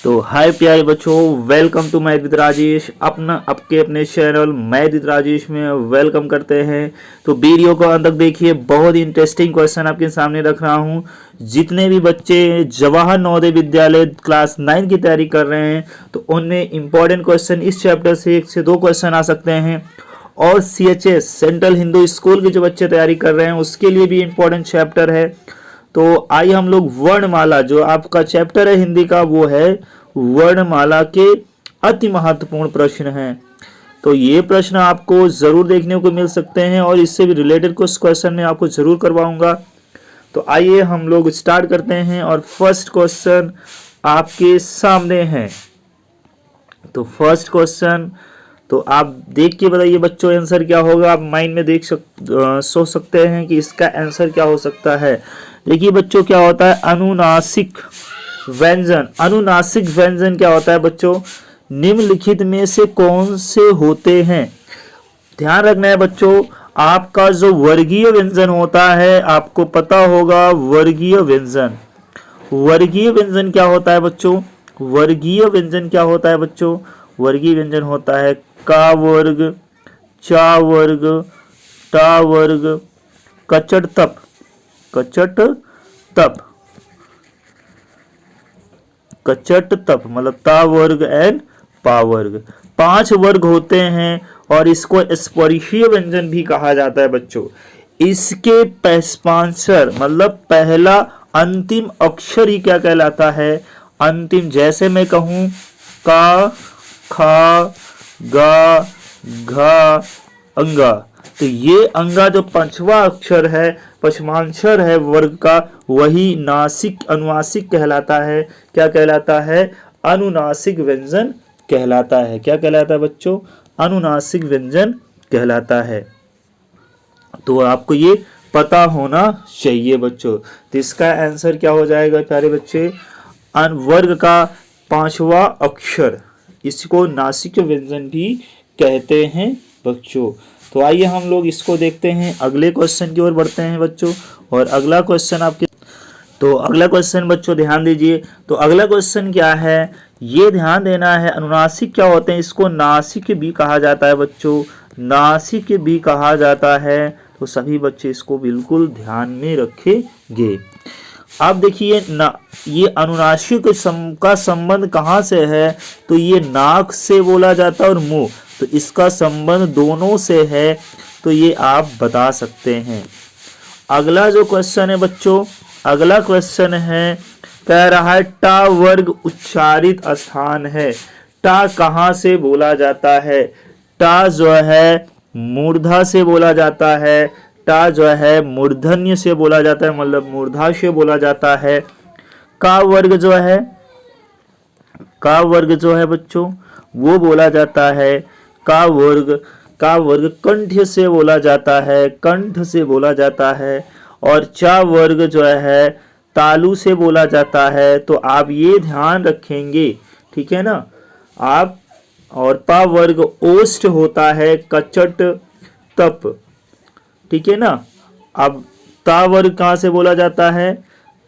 तो हाय प्यारे बच्चों, welcome to math with Rajesh. अपने चैनल मैथ विद राजेश में वेलकम करते हैं। तो वीडियो को अंत तक देखिए, बहुत ही इंटरेस्टिंग क्वेश्चन आपके सामने रख रहा हूं। जितने भी बच्चे जवाहर नवोदय विद्यालय क्लास 9 की तैयारी कर रहे हैं तो उनमें इंपॉर्टेंट क्वेश्चन इस चैप्टर से 1 से 2 क्वेश्चन आ सकते हैं। और CHS सेंट्रल हिंदू स्कूल के जो बच्चे तैयारी कर रहे हैं उसके लिए भी इंपॉर्टेंट चैप्टर है। तो आइए हम लोग वर्णमाला, जो आपका चैप्टर है हिंदी का, वो है वर्णमाला के अति महत्वपूर्ण प्रश्न हैं। तो ये प्रश्न आपको जरूर देखने को मिल सकते हैं और इससे भी रिलेटेड कुछ क्वेश्चन मैं आपको जरूर करवाऊंगा। तो आइए हम लोग स्टार्ट करते हैं और फर्स्ट क्वेश्चन आपके सामने है। तो फर्स्ट क्वेश्चन तो आप देख के बताइए बच्चों आंसर क्या होगा। आप माइंड में सोच सकते हैं कि इसका आंसर क्या हो सकता है। देखिए बच्चों, क्या होता है अनुनासिक व्यंजन। अनुनासिक व्यंजन क्या होता है बच्चों? निम्नलिखित में से कौन से होते हैं? ध्यान रखना है बच्चों, आपका जो वर्गीय व्यंजन होता है आपको पता होगा। वर्गीय व्यंजन, वर्गीय व्यंजन क्या होता है बच्चों? वर्गीय व्यंजन क्या होता है बच्चों? वर्गीय व्यंजन होता है का वर्ग, चा वर्ग, टा वर्ग, कचट तप, कचट तप, कचट तप मतलब ता वर्ग एंड पा वर्ग। 5 वर्ग होते हैं और इसको स्पर्शीय व्यंजन भी कहा जाता है बच्चों। इसके पैस्पांसर मतलब पहला अंतिम अक्षर ही क्या कहलाता है? अंतिम। जैसे मैं कहूं का, खा, गा, घा, अंगा, तो ये अंगा जो 5वां अक्षर है, पश्चांसर है वर्ग का, वही नासिक अनुनासिक कहलाता है। क्या कहलाता है? अनुनासिक व्यंजन कहलाता है। क्या कहलाता है बच्चों? अनुनासिक व्यंजन कहलाता है। तो आपको ये पता होना चाहिए बच्चों। तो इसका आंसर क्या हो जाएगा प्यारे बच्चे? वर्ग का 5वां अक्षर, इसको नासिक व्यंजन भी कहते हैं बच्चों। तो आइए हम लोग इसको देखते हैं, अगले क्वेश्चन की ओर बढ़ते हैं बच्चों। और अगला क्वेश्चन आपके, तो अगला क्वेश्चन बच्चों ध्यान दीजिए। तो अगला क्वेश्चन क्या है ये ध्यान देना है। अनुनासिक क्या होते हैं? इसको नासिक भी कहा जाता है बच्चों, नासिक भी कहा जाता है। तो सभी बच्चे इसको बिल्कुल ध्यान में रखेंगे। अब देखिए ना, ये अनुनासिक का संबंध कहाँ से है? तो ये नाक से बोला जाता है और मुंह, तो इसका संबंध दोनों से है। तो ये आप बता सकते हैं। अगला जो क्वेश्चन है बच्चों, अगला क्वेश्चन है, कह रहा है टा वर्ग उच्चारित स्थान है। टा कहाँ से बोला जाता है? टा जो है मूर्धा से बोला जाता है। टा जो है मूर्धन्य से बोला जाता है, मतलब मूर्धा से बोला जाता है। का वर्ग जो है, का वर्ग जो है बच्चों वो बोला जाता है का वर्ग, का वर्ग कंठ से बोला जाता है, कंठ से बोला जाता है। और चा वर्ग जो है तालु से बोला जाता है। तो आप ये ध्यान रखेंगे, ठीक है ना आप। और पा वर्ग ओष्ठ होता है, कचट तप, ठीक है ना। अब ता वर्ग कहाँ से बोला जाता है?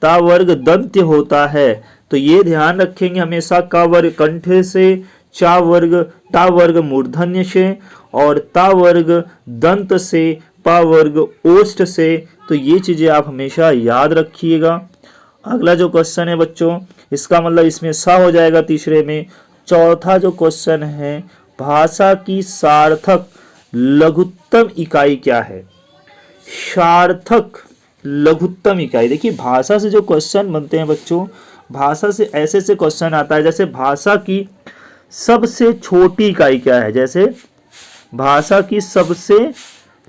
ता वर्ग दंत्य होता है। तो ये ध्यान रखेंगे हमेशा, का वर्ग कंठ से, चा वर्ग ता वर्ग मूर्धन्य से, और ता वर्ग दंत से, पा वर्ग ओष्ठ से। तो ये चीजें आप हमेशा याद रखिएगा। अगला जो क्वेश्चन है बच्चों, इसका मतलब इसमें सा हो जाएगा तीसरे में। चौथा जो क्वेश्चन है, भाषा की सार्थक लघुत्तम इकाई क्या है? सार्थक लघुत्तम इकाई। देखिए भाषा से जो क्वेश्चन बनते हैं बच्चों, भाषा से ऐसे से क्वेश्चन आता है, जैसे भाषा की सबसे छोटी इकाई क्या है? जैसे भाषा की सबसे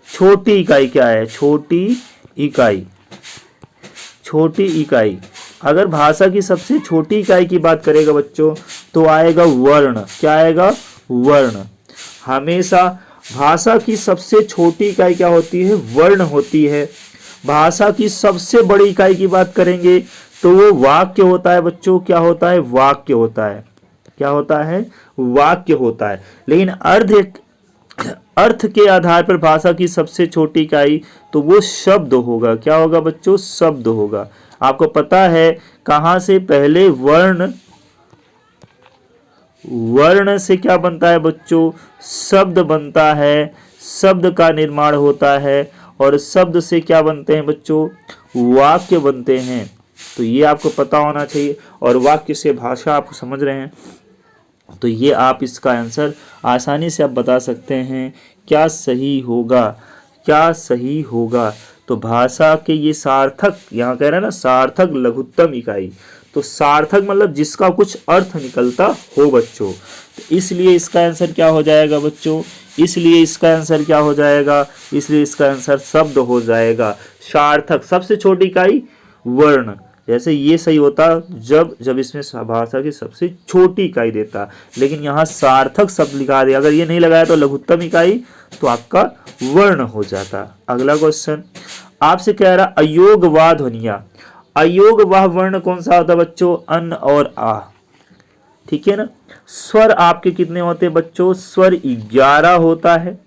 छोटी इकाई क्या है? छोटी इकाई, छोटी इकाई। अगर भाषा की सबसे छोटी इकाई की बात करेगा बच्चों तो आएगा वर्ण। क्या आएगा? वर्ण। हमेशा भाषा की सबसे छोटी इकाई क्या होती है? वर्ण होती है। भाषा की सबसे बड़ी इकाई की बात करेंगे तो वो वाक्य होता है बच्चों। क्या होता है? वाक्य होता है। क्या होता है? वाक्य होता है। लेकिन अर्थ के आधार पर भाषा की सबसे छोटी इकाई तो वो शब्द होगा। क्या होगा बच्चों? शब्द होगा। आपको पता है कहाँ से पहले वर्ण वर्ण से क्या बनता है बच्चों, शब्द बनता है, शब्द का निर्माण होता है, और शब्द से क्या बनते हैं बच्चों, वाक्य बनते हैं। तो ये आपको पता होना चाहिए, और वाक्य से भाषा आप समझ रहे हैं। तो ये आप इसका आंसर आसानी से आप बता सकते हैं क्या सही होगा, क्या सही होगा। तो भाषा के ये सार्थक, यहाँ कह रहे हैं ना सार्थक लघुत्तम इकाई, तो सार्थक मतलब जिसका कुछ अर्थ निकलता हो बच्चों। तो इसलिए इसका आंसर क्या हो जाएगा बच्चों, इसलिए इसका आंसर क्या हो जाएगा, इसलिए इसका आंसर शब्द हो जाएगा। सार्थक सबसे छोटी इकाई वर्ण, जैसे ये सही होता जब जब इसमें भाषा की सबसे छोटी इकाई देता, लेकिन यहाँ सार्थक शब्द लिखा दिया, अगर ये नहीं लगाया तो लघुत्तम इकाई, तो आपका वर्ण हो जाता। अगला क्वेश्चन आपसे कह रहा अयोगवाह ध्वनियां, अयोगवाह वर्ण कौन सा होता है बच्चों, अन और आ, ठीक है ना। स्वर आपके कितने होते हैं बच्चों, स्वर 11 होता है,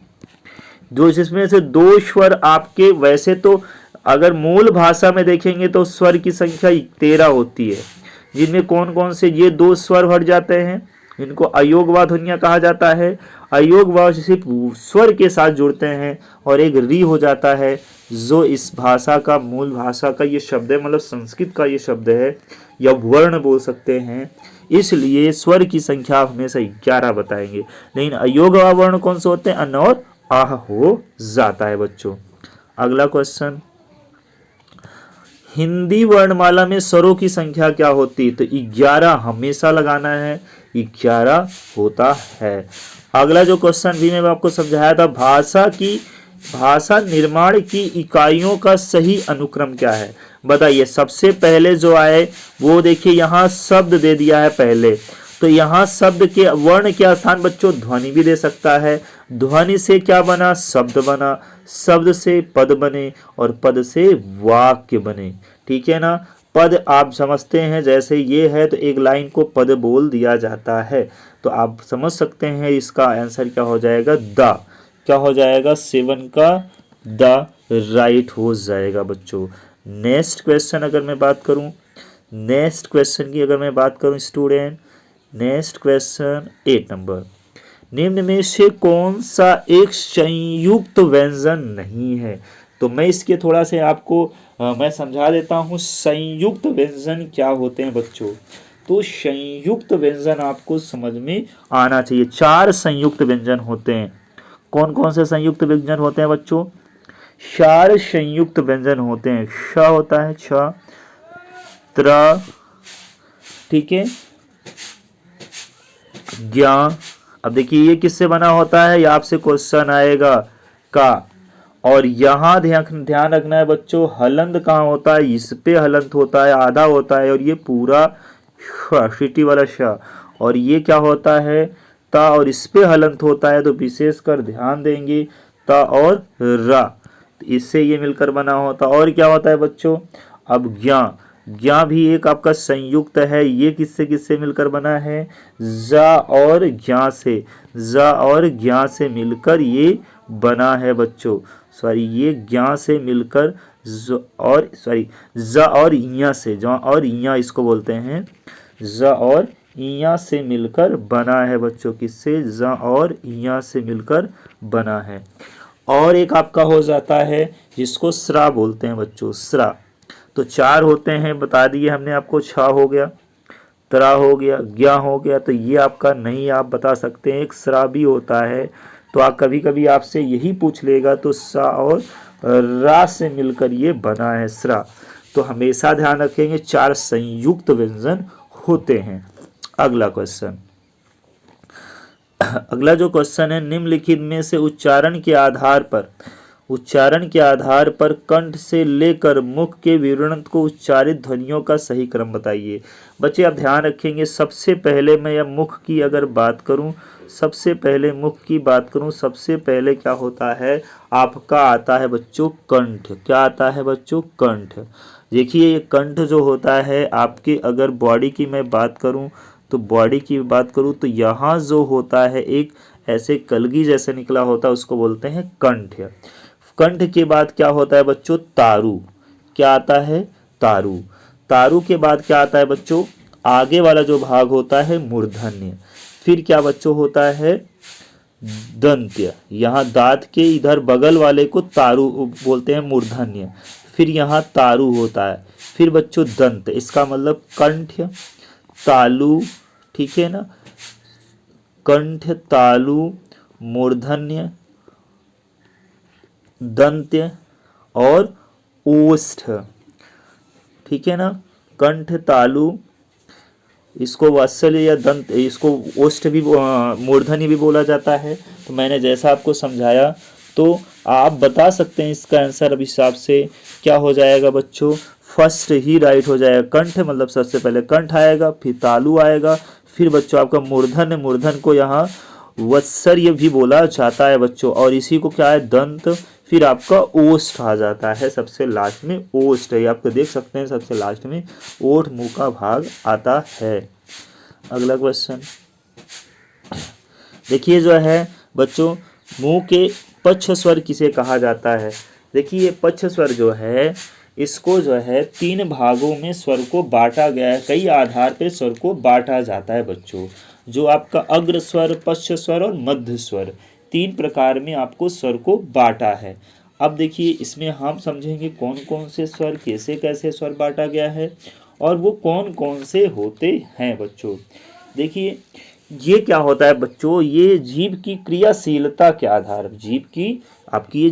जो जिसमें से 2 स्वर आपके, वैसे तो अगर मूल भाषा में देखेंगे तो स्वर की संख्या 13 होती है, जिनमें कौन कौन से ये 2 स्वर हट जाते हैं, इनको अयोगवाह ध्वनियां कहा जाता है। अयोगवाह सिर्फ स्वर के साथ जुड़ते हैं, और एक री हो जाता है, जो इस भाषा का मूल भाषा का ये शब्द है, मतलब संस्कृत का ये शब्द है, या वर्ण बोल सकते हैं। इसलिए स्वर की संख्या हमेशा 11 बताएंगे, लेकिन अयोगवाह वर्ण कौन से होते हैं, अन और आह हो जाता है बच्चों। अगला क्वेश्चन, हिंदी वर्णमाला में स्वरों की संख्या क्या होती है, तो 11 हमेशा लगाना है, 11 होता है। अगला जो क्वेश्चन भी मैं आपको समझाया था, भाषा निर्माण की इकाइयों का सही अनुक्रम क्या है, बताइए। सबसे पहले जो आए वो देखिए, यहाँ शब्द दे दिया है पहले, तो यहाँ शब्द के वर्ण के स्थान बच्चों ध्वनि भी दे सकता है। ध्वनि से क्या बना, शब्द बना, शब्द से पद बने, और पद से वाक्य बने, ठीक है ना। पद आप समझते हैं, जैसे ये है तो एक लाइन को पद बोल दिया जाता है, तो आप समझ सकते हैं इसका आंसर क्या हो जाएगा, द, क्या हो जाएगा, 7 का द राइट हो जाएगा बच्चों। नेक्स्ट क्वेश्चन अगर मैं बात करूं, नेक्स्ट क्वेश्चन की अगर मैं बात करूं स्टूडेंट, नेक्स्ट क्वेश्चन 8 नंबर, निम्न में से कौन सा एक संयुक्त व्यंजन नहीं है। तो मैं इसके थोड़ा से आपको मैं समझा देता हूँ संयुक्त व्यंजन क्या होते हैं बच्चों। तो संयुक्त व्यंजन आपको समझ में आना चाहिए। 4 संयुक्त व्यंजन होते हैं। कौन कौन से संयुक्त व्यंजन होते हैं बच्चों, 4 संयुक्त व्यंजन होते हैं। श होता है, छ, त्र, ठीक है, ज्ञा। अब देखिए ये किससे बना होता है, ये आपसे क्वेश्चन आएगा का। और यहाँ ध्यान रखना है बच्चों, हलंत कहाँ होता है, इस पे हलंत होता है, आधा होता है, और ये पूरा सिटी वाला श। और ये क्या होता है, ता, और इस पे हलंत होता है, तो विशेषकर ध्यान देंगे, ता और रा, इससे ये मिलकर बना होता। और क्या होता है बच्चों, अब ज्ञा, ज्ञा भी एक आपका संयुक्त है। ये किससे किससे मिलकर बना है, जा और ज्ञा से, जा और ज्ञा से मिलकर ये बना है बच्चों। सॉरी, ये ज्ञा से मिलकर और सॉरी ज और इया से, ज और इया इसको बोलते हैं, ज और इया से मिलकर बना है बच्चों। किससे, ज और इया से मिलकर बना है। और एक आपका हो जाता है जिसको स्रा बोलते हैं बच्चों, स्रा। तो 4 होते हैं, बता दिए हमने आपको, छा हो गया, तरा हो गया, ज्ञा हो गया। तो ये आपका नहीं, आप बता सकते हैं एक स्रा भी होता है। तो आप कभी कभी आपसे यही पूछ लेगा, तो सा और रा से मिलकर ये बना है स्रा। तो हमेशा ध्यान रखेंगे 4 संयुक्त व्यंजन होते हैं। अगला क्वेश्चन, अगला जो क्वेश्चन है, निम्नलिखित में से उच्चारण के आधार पर कंठ से लेकर मुख के विवरण को उच्चारित ध्वनियों का सही क्रम बताइए। बच्चे आप ध्यान रखेंगे, सबसे पहले मैं या मुख की अगर बात करूं, सबसे पहले मुख की बात करूं, सबसे पहले क्या होता है, आपका आता है बच्चों कंठ। क्या आता है बच्चों, कंठ। देखिए ये कंठ जो होता है आपके, अगर बॉडी की मैं बात करूं, तो बॉडी की बात करूं तो यहाँ जो होता है एक ऐसे कलगी जैसे निकला होता है, उसको बोलते हैं कंठ। कंठ के बाद क्या होता है बच्चों, तारू। क्या आता है, तारू। तारू के बाद क्या आता है बच्चों, आगे वाला जो भाग होता है मूर्धन्य। फिर क्या बच्चों होता है दंत्य, यहाँ दांत के इधर बगल वाले को तारु बोलते हैं मूर्धन्य, फिर यहाँ तारु होता है, फिर बच्चों दंत, इसका मतलब कंठ तालु, ठीक है ना, कंठ तालु मूर्धन्य दंत्य और ओष्ठ, ठीक है ना, कंठ तालु, इसको वात्सल्य या दंत, इसको ओष्ठ भी मूर्धन्य भी बोला जाता है। तो मैंने जैसा आपको समझाया तो आप बता सकते हैं इसका आंसर अब हिसाब से क्या हो जाएगा बच्चों, फर्स्ट ही राइट हो जाएगा। कंठ मतलब सबसे पहले कंठ आएगा, फिर तालु आएगा, फिर बच्चों आपका मूर्धन्य, मूर्धन को यहाँ वत्सर्य भी बोला जाता है बच्चों, और इसी को क्या है दंत, फिर आपका ओष्ठ आ जाता है सबसे लास्ट में, ओष्ठ है आपको देख सकते हैं सबसे लास्ट में ओठ मुंह का भाग आता है। अगला क्वेश्चन देखिए जो है बच्चों, मुंह के पक्ष स्वर किसे कहा जाता है। देखिए पक्ष स्वर जो है इसको जो है 3 भागों में स्वर को बांटा गया है, कई आधार पे स्वर को बांटा जाता है बच्चों, जो आपका अग्र स्वर, पश्च स्वर और मध्य स्वर, 3 प्रकार में आपको स्वर को बांटा है। अब देखिए इसमें हम समझेंगे कौन कौन से स्वर, कैसे कैसे स्वर बांटा गया है और वो कौन कौन से होते हैं बच्चों। देखिए ये क्या होता है बच्चों, ये जीभ की क्रियाशीलता के आधार, जीभ की आपकी ये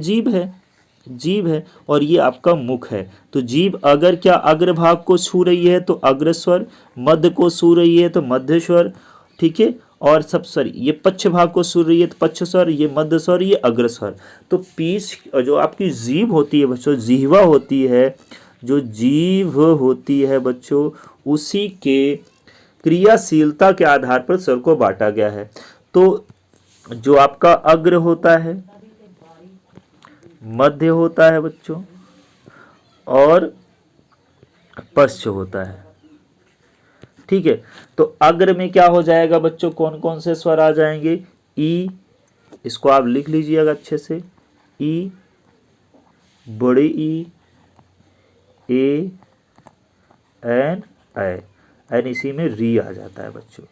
जीभ है और ये आपका मुख है। तो जीभ अगर क्या अग्र भाग को छू रही है तो अग्र स्वर, मध्य को छू रही है तो मध्य स्वर, ठीक है, और सब स्वर ये पक्ष भाग को छू रही है तो पक्ष स्वर, ये मध्य स्वर, ये अग्र स्वर। तो पीछ जो आपकी जीभ होती है बच्चों, जीहवा होती है, जो जीभ होती है बच्चों, उसी के क्रियाशीलता के आधार पर स्वर को बांटा गया है। तो जो आपका अग्र होता है, मध्य होता है बच्चों और पश्च होता है, ठीक है। तो अग्र में क्या हो जाएगा बच्चों, कौन कौन से स्वर आ जाएंगे, ई, इसको आप लिख लीजिएगा अच्छे से, ई, बड़े ई, ए, एन, एन इसी में री आ जाता है बच्चों।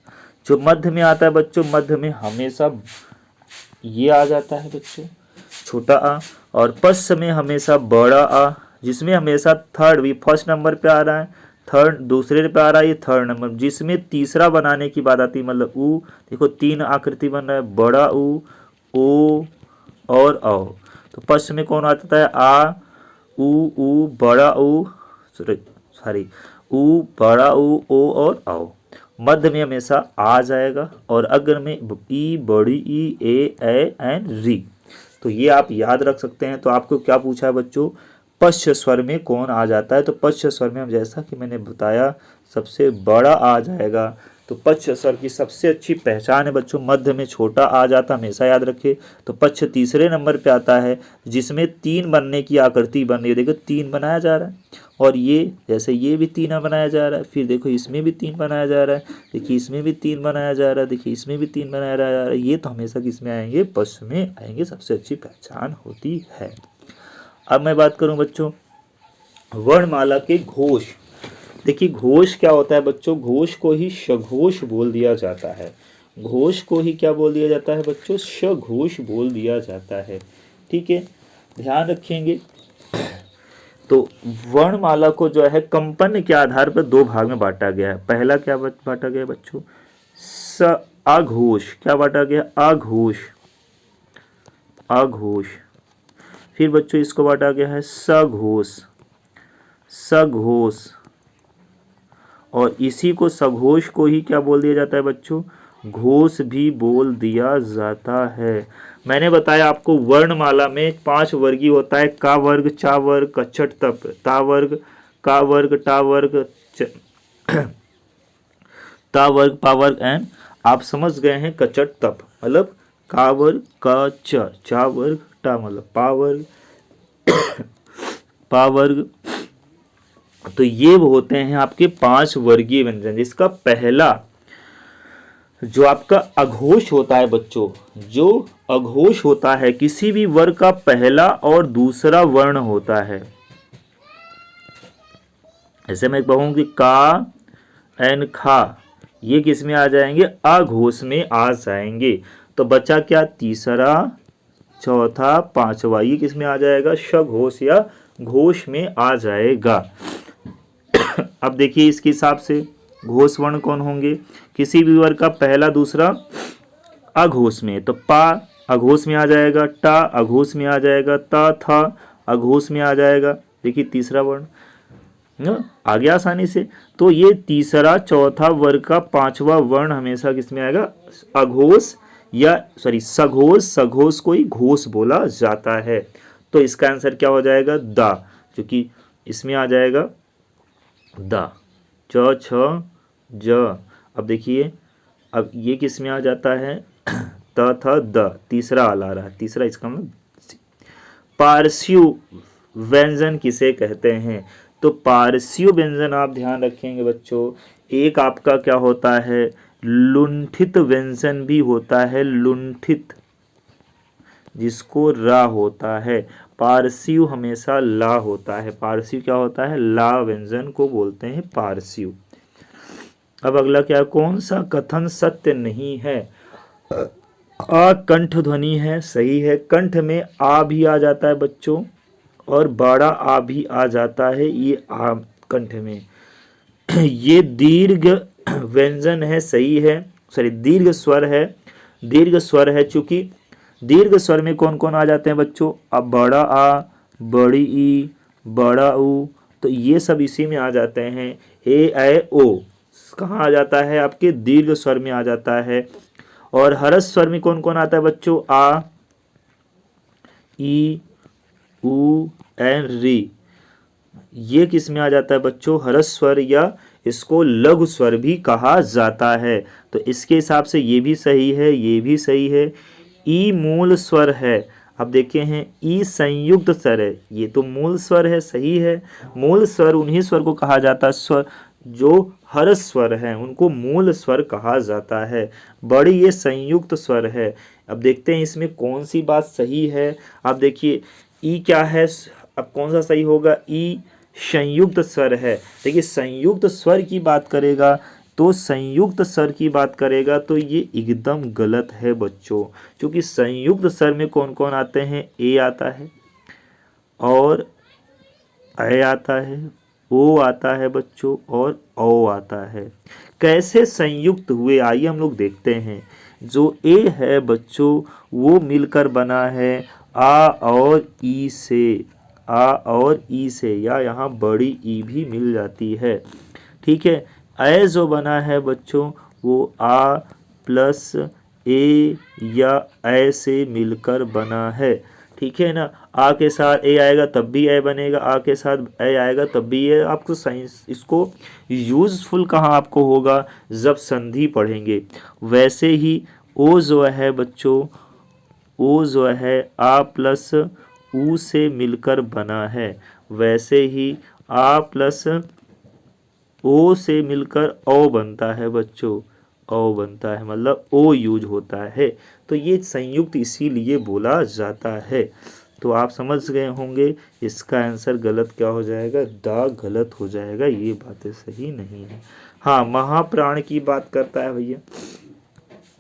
जो मध्य में आता है बच्चों, मध्य में हमेशा ये आ जाता है बच्चों छोटा आ, और पश्च में हमेशा बड़ा आ, जिसमें हमेशा थर्ड भी फर्स्ट नंबर पे आ रहा है, थर्ड दूसरे पे आ रहा है, ये थर्ड नंबर, जिसमें तीसरा बनाने की बात आती है, मतलब ऊ, देखो 3 आकृति बन रहा है, बड़ा ऊ, ओ और औ। तो पश्च में कौन आता है, आ, ऊ, बड़ा ऊ, सॉरी ऊ, बड़ा ऊ, ओ और औ। मध्य में हमेशा आ जाएगा और अग्र में ई, बड़ी ई, ए, एन, री। तो ये आप याद रख सकते हैं। तो आपको क्या पूछा है बच्चों, पश्च स्वर में कौन आ जाता है। तो पश्च स्वर में हम जैसा कि मैंने बताया सबसे बड़ा आ जाएगा। तो पश्च स्वर की सबसे अच्छी पहचान है बच्चों, मध्य में छोटा आ जाता, हमेशा याद रखिए। तो पश्च तीसरे नंबर पे आता है, जिसमें 3 बनने की आकृति बन रही है, देखो 3 बनाया जा रहा है, और ये जैसे ये भी 3 बनाया जा रहा है, फिर देखो इसमें भी 3 बनाया जा रहा है, देखिए इसमें भी 3 बनाया जा रहा है, देखिए इसमें भी 3 बनाया जा रहा है। ये तो हमेशा किस में आएंगे, पश्च में आएंगे, सबसे अच्छी पहचान होती है। अब मैं बात करूं बच्चों वर्णमाला के घोष। देखिए घोष क्या होता है बच्चों, घोष को ही सघोष बोल दिया जाता है। घोष को ही क्या बोल दिया जाता है बच्चों, सघोष बोल दिया जाता है, ठीक है, ध्यान रखेंगे। तो वर्णमाला को जो है कंपन के आधार पर 2 भाग में बांटा गया है। पहला क्या बांटा गया बच्चों, स अघोष, क्या बांटा गया, अघोष, अघोष। फिर बच्चों इसको बांटा गया है सघोष, सघोष, और इसी को सघोष को ही क्या बोल दिया जाता है बच्चों, घोष भी बोल दिया जाता है। मैंने बताया आपको वर्णमाला में 5 वर्गीय होता है, का वर्ग, चा वर्ग, कच्छट तप, ता वर्ग, का वर्ग, टा वर्ग, ता वर्ग, पा वर्ग एंड आप समझ गए हैं कच्छट तप मतलब का वर्ग, का चा वर्ग, टा मतलब पा वर्ग, पा वर्ग। तो ये होते हैं आपके 5 वर्गीय व्यंजन। इसका पहला जो आपका अघोष होता है बच्चों, जो अघोष होता है किसी भी वर्ग का पहला और दूसरा वर्ण होता है। ऐसे मैं कहूं कि का एन खा, ये किस में आ जाएंगे, अघोष में आ जाएंगे। तो बचा क्या, तीसरा, चौथा, पांचवा, ये किस में आ जाएगा, शघोष या घोष में आ जाएगा। अब देखिए इसके हिसाब से घोष वर्ण कौन होंगे, किसी भी वर्ग का पहला दूसरा अघोष में, तो पा अघोष में आ जाएगा, टा अघोष में आ जाएगा, ता था अघोष में आ जाएगा। देखिए तीसरा वर्ण आ गया आसानी से। तो ये तीसरा चौथा वर्ग का पांचवा वर्ण हमेशा किसमें आएगा, अघोष या सॉरी सघोष, सघोष को ही घोष बोला जाता है। तो इसका आंसर क्या हो जाएगा, दा, क्योंकि इसमें आ जाएगा दा, च छ ज। अब देखिए अब ये किस में आ जाता है, त थ द, तीसरा आ रहा है, तीसरा इसका मतलब पारस्यु व्यंजन किसे कहते हैं। तो पारस्यु व्यंजन आप ध्यान रखेंगे बच्चों, एक आपका क्या होता है, लुंठित व्यंजन भी होता है, लुंठित जिसको रा होता है, पारस्यु हमेशा ला होता है, पारस्यु क्या होता है, ला व्यंजन को बोलते हैं पारस्यु। अब अगला क्या, कौन सा कथन सत्य नहीं है, आ कंठ ध्वनि है, सही है, कंठ में आ भी आ जाता है बच्चों और बड़ा आ भी आ जाता है, ये आ कंठ में। ये दीर्घ व्यंजन है, सही है, सॉरी दीर्घ स्वर है, दीर्घ स्वर है, चूंकि दीर्घ स्वर में कौन कौन आ जाते हैं बच्चों, अब बड़ा आ, बड़ी ई, बड़ा ऊ, तो ये सब इसी में आ जाते हैं। ए ऐ ओ कहाँ आ जाता है, आपके दीर्घ स्वर में आ जाता है। और हर्ष स्वर में कौन कौन आता है बच्चों, आ, ई, ऊ एंड री, ये किस में आ जाता है बच्चों, हर्ष स्वर, या इसको लघु स्वर भी कहा जाता है। तो इसके हिसाब से ये भी सही है, ये भी सही है। ई मूल स्वर है, अब देखे हैं ई संयुक्त स्वर है, ये तो मूल स्वर है, सही है। मूल स्वर उन्हीं स्वर को कहा जाता है, स्वर जो हर्ष स्वर है उनको मूल स्वर कहा जाता है। बड़ी ये संयुक्त स्वर है। अब देखते हैं इसमें कौन सी बात सही है। अब देखिए ई क्या है, अब कौन सा सही होगा, ई संयुक्त स्वर है। देखिए संयुक्त स्वर की बात करेगा तो संयुक्त स्वर की बात करेगा तो ये एकदम गलत है बच्चों, क्योंकि संयुक्त स्वर में कौन कौन आते हैं, ए आता है और ऐ आता है, ओ आता है बच्चों और औ आता है। कैसे संयुक्त हुए आइए हम लोग देखते हैं। जो ए है बच्चों वो मिलकर बना है आ और ई से, आ और ई से, या यहाँ बड़ी ई भी मिल जाती है, ठीक है। ऐ जो बना है बच्चों वो आ प्लस ए या ऐ से मिलकर बना है, ठीक है ना। आ के साथ ए आएगा तब भी ए बनेगा, आ के साथ ए आएगा तब भी ए। आपको साइंस इसको यूजफुल कहाँ आपको होगा, जब संधि पढ़ेंगे। वैसे ही ओ जो है बच्चों, ओ जो है आ प्लस ऊ से मिलकर बना है, वैसे ही आ प्लस ओ से मिलकर ओ बनता है बच्चों, ओ बनता है, मतलब ओ यूज होता है। तो ये संयुक्त इसीलिए बोला जाता है। तो आप समझ गए होंगे इसका आंसर गलत क्या हो जाएगा, दा गलत हो जाएगा, ये बातें सही नहीं है। हाँ महाप्राण की बात करता है भैया,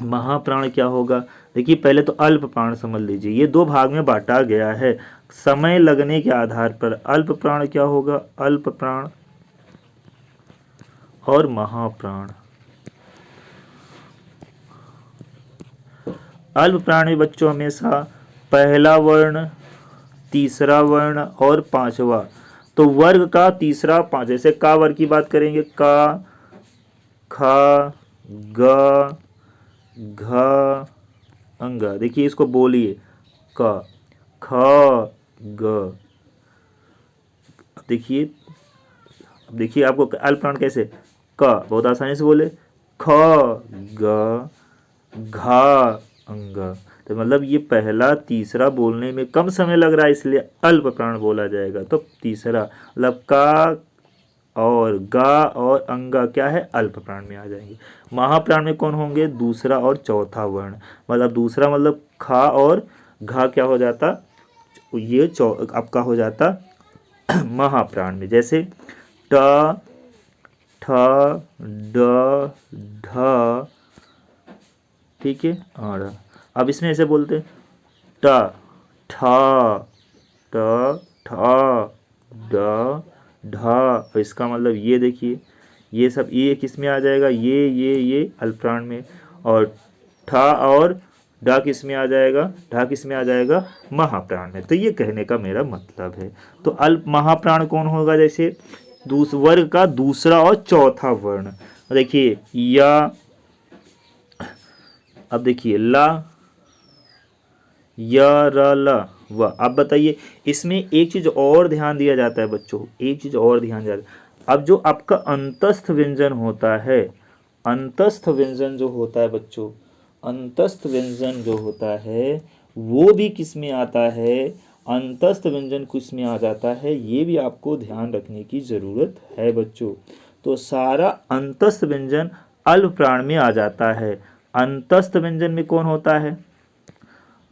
महाप्राण क्या होगा, देखिए पहले तो अल्प प्राण समझ लीजिए, ये दो भाग में बांटा गया है समय लगने के आधार पर। अल्प प्राण क्या होगा, अल्प प्राण और महाप्राण। अल्प प्राण में बच्चों हमेशा पहला वर्ण, तीसरा वर्ण और पांचवा, तो वर्ग का तीसरा पांच, जैसे का वर्ग की बात करेंगे, का, खा, ग, घ, अंग। देखिए इसको बोलिए, क, ख, ग। देखिए आपको अल्प प्राण कैसे, क बहुत आसानी से बोले, ख, ग, घा, अंग। तो मतलब ये पहला तीसरा बोलने में कम समय लग रहा है इसलिए अल्प प्राण बोला जाएगा। तो तीसरा मतलब का और गा और अंगा क्या है, अल्प प्राण में आ जाएंगे। महाप्राण में कौन होंगे, दूसरा और चौथा वर्ण, मतलब दूसरा मतलब खा और घा क्या हो जाता, ये आपका हो जाता महाप्राण में। जैसे ट, ठ, ठ ड ढ, ठीक है। और अब इसमें ऐसे बोलते हैं ट ठ ट ठ ड ढ। और इसका मतलब ये देखिए, ये सब ये किस में आ जाएगा, ये अल्पप्राण में, और ठ और ड किस में आ जाएगा, ढ किस में आ जाएगा, महाप्राण में। तो ये कहने का मेरा मतलब है। तो अल्प महाप्राण कौन होगा, जैसे वर्ग का दूसरा और चौथा वर्ण। देखिए या, अब देखिए ला, य र ल व। अब बताइए इसमें एक चीज और ध्यान दिया जाता है बच्चों, एक चीज और ध्यान दिया जाता है। अब जो आपका अंतस्थ व्यंजन होता है, अंतस्थ व्यंजन जो होता है बच्चों, अंतस्थ व्यंजन जो होता है वो भी किस में आता है, अंतस्थ व्यंजन किस में आ जाता है, ये भी आपको ध्यान रखने की जरूरत है बच्चों। तो सारा अंतस्थ व्यंजन अल्प प्राण में आ जाता है। अंतस्थ व्यंजन में कौन होता है,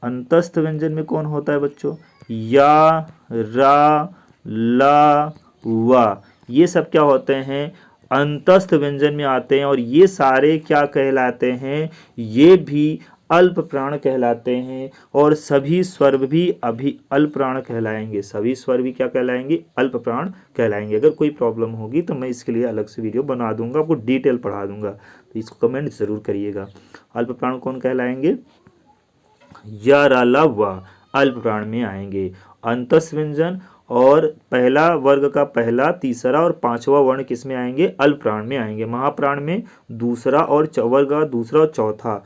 अंतस्थ व्यंजन में कौन होता है बच्चों, या, रा, ला, वा, ये सब क्या होते हैं, अंतस्थ व्यंजन में आते हैं। और ये सारे क्या कहलाते हैं, ये भी अल्प प्राण कहलाते हैं। और सभी स्वर भी अभी अल्प प्राण कहलाएंगे, सभी स्वर भी क्या कहलाएंगे, अल्प प्राण कहलाएंगे। अगर कोई प्रॉब्लम होगी तो मैं इसके लिए अलग से वीडियो बना दूंगा, आपको डिटेल पढ़ा दूंगा, तो इसको कमेंट जरूर करिएगा। अल्प प्राण कौन कहलाएंगे, या, रा, ला, वा अल्प प्राण में आएंगे। अंतस्थ व्यंजन और पहला वर्ग का पहला, तीसरा और पांचवा वर्ण किस में आएंगे, अल्प प्राण में आएंगे। महाप्राण में दूसरा और वर्ग का दूसरा और चौथा।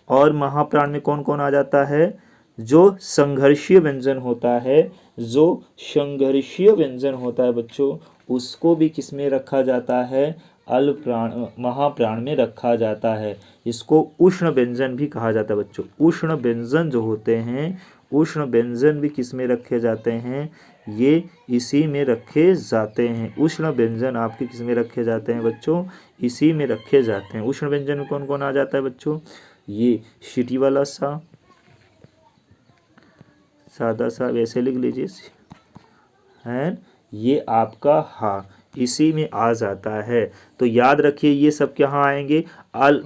और महाप्राण में कौन कौन आ जाता है, जो संघर्षीय व्यंजन होता है, जो संघर्षीय व्यंजन होता है बच्चों, उसको भी किस में रखा जाता है, अल्प प्राण, महाप्राण में रखा जाता है। इसको उष्ण व्यंजन भी कहा जाता है बच्चों। उष्ण व्यंजन जो होते हैं, उष्ण व्यंजन भी किस में रखे जाते हैं, ये इसी में रखे जाते हैं। उष्ण व्यंजन आपके किस में रखे जाते हैं बच्चों, इसी में रखे जाते हैं। उष्ण व्यंजन में कौन कौन आ जाता है बच्चों, ये सीटी वाला सा, सादा सा वैसे लिख लीजिए, है ये आपका हा, इसी में आ जाता है। तो याद रखिए ये सब कहाँ आएंगे,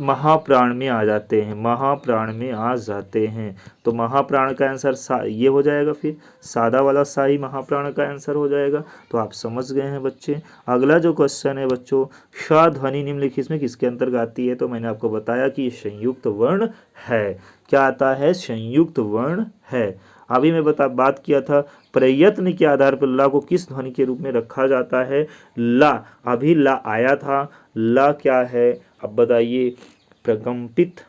महाप्राण में आ जाते हैं, महाप्राण में आ जाते हैं। तो महाप्राण का आंसर ये हो जाएगा, फिर सादा वाला सा ही महाप्राण का आंसर हो जाएगा। तो आप समझ गए हैं बच्चे। अगला जो क्वेश्चन है बच्चों, श ध्वनि निम्नलिखित में किसके अंतर्गत आती है, तो मैंने आपको बताया कि ये संयुक्त वर्ण है। क्या आता है, संयुक्त वर्ण है। अभी मैं बात किया था प्रयत्न के आधार पर ला को किस ध्वनि के रूप में रखा जाता है, ला, अभी ला आया था, ला क्या है, अब बताइए, प्रकंपित,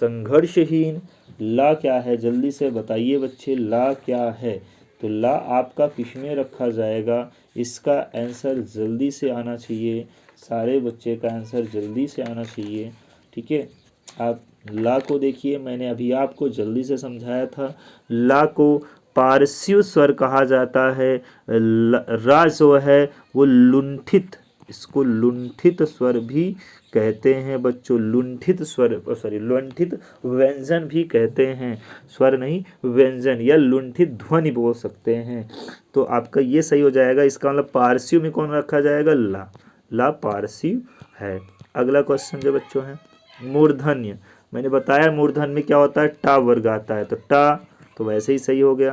संघर्षहीन, ला क्या है, जल्दी से बताइए बच्चे, ला क्या है। तो ला आपका किस में रखा जाएगा, इसका आंसर जल्दी से आना चाहिए, सारे बच्चे का आंसर जल्दी से आना चाहिए, ठीक है। आप ला को देखिए, मैंने अभी आपको जल्दी से समझाया था। ला को पार्श्व स्वर कहा जाता है। रा जो है वो लुंठित, इसको लुंठित स्वर भी कहते हैं बच्चों। लुंठित स्वर, सॉरी, लुंठित व्यंजन भी कहते हैं, स्वर नहीं व्यंजन, या लुंठित ध्वनि बोल सकते हैं। तो आपका ये सही हो जाएगा। इसका मतलब पार्श्व में कौन रखा जाएगा, ला, ला पार्श्व है। अगला क्वेश्चन जो बच्चों है, मूर्धन्य। मैंने बताया मूर्धन्य में क्या होता है, टा वर्ग आता है, तो टा तो वैसे ही सही हो गया,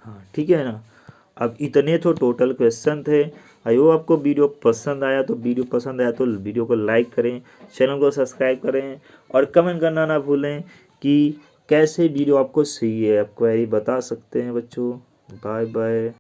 हाँ ठीक है ना। अब इतने तो टोटल क्वेश्चन थे। आई होप आपको वीडियो पसंद आया, तो वीडियो को लाइक करें, चैनल को सब्सक्राइब करें और कमेंट करना ना भूलें कि कैसे वीडियो आपको सही है। आप क्वेरी बता सकते हैं बच्चों। Bye bye.